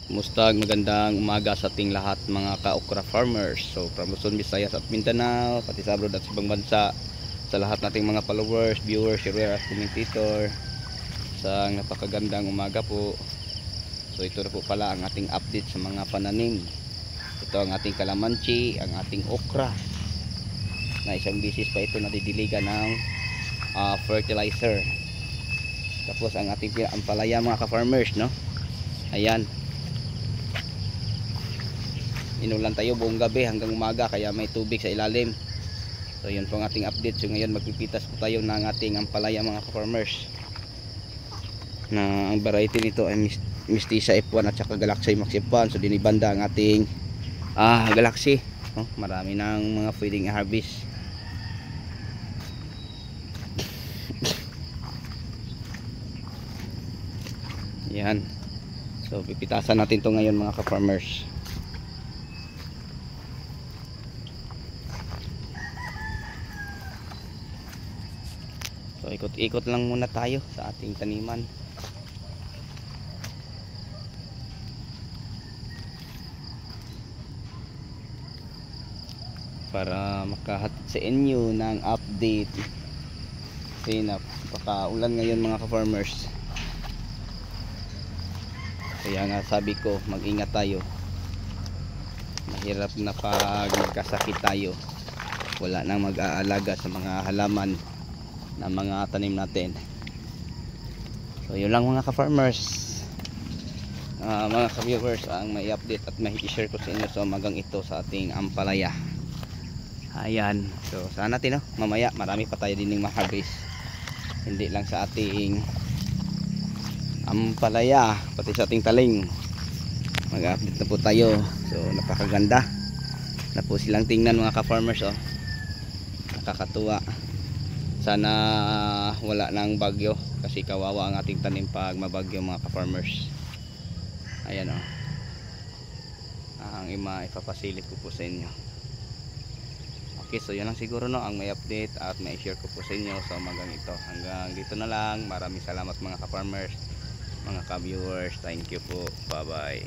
Mustag magandang umaga sa ating lahat mga ka-okra farmers. So from Luzon, Visayas at Mindanao, pati sa abroad at sa ibang bansa, sa lahat nating mga followers, viewers, sharer at commentator, sa napakagandang umaga po. So ito na po pala ang ating update sa mga pananim. Ito ang ating kalamansi, ang ating okra, na isang bisis pa ito nadidiligan ng fertilizer. Tapos ang ating ampalaya mga ka-farmers, no? Ayan, inulan tayo buong gabi hanggang umaga kaya may tubig sa ilalim. So yun po ang ating update. So ngayon magpipitas po tayo ng ating ampalaya mga ka-farmers, na ang variety nito ay Mestiza F1 at saka Galaxy Max F1. So dinibanda ang ating Galaxy, oh, marami ng mga pwedeng i-harvest. Yan, so pipitasan natin to ngayon mga ka-farmers. So ikot-ikot lang muna tayo sa ating taniman. Para makahatid sa inyo ng update. Kasi napaka-ulan ngayon mga ka-farmers. Kaya nga sabi ko, mag-ingat tayo. Mahirap na pag magkasakit tayo. Wala nang mag-aalaga sa mga halaman na mga tanim natin. So yun lang mga ka-farmers, mga ka-viewers, ang may update at may i-share ko sa inyo sa umagang ito sa ating ampalaya. Ayan, so sana natin, no? Mamaya marami pa tayo din ng ma-harvest, hindi lang sa ating ampalaya, pati sa ating taling. Mag-update na po tayo. So napakaganda na po silang tingnan mga ka-farmers, oh. Nakakatuwa. Sana wala nang bagyo kasi kawawa ang ating tanim pag mabagyo mga ka-farmers. Ayan, oh, ang ipapasilip ko po sa inyo. Okay, so yun lang siguro, no, ang may update at may share ko po sa inyo sa umagang ito. Hanggang dito na lang. Maraming salamat mga ka-farmers, mga ka-viewers. Thank you po. Bye bye.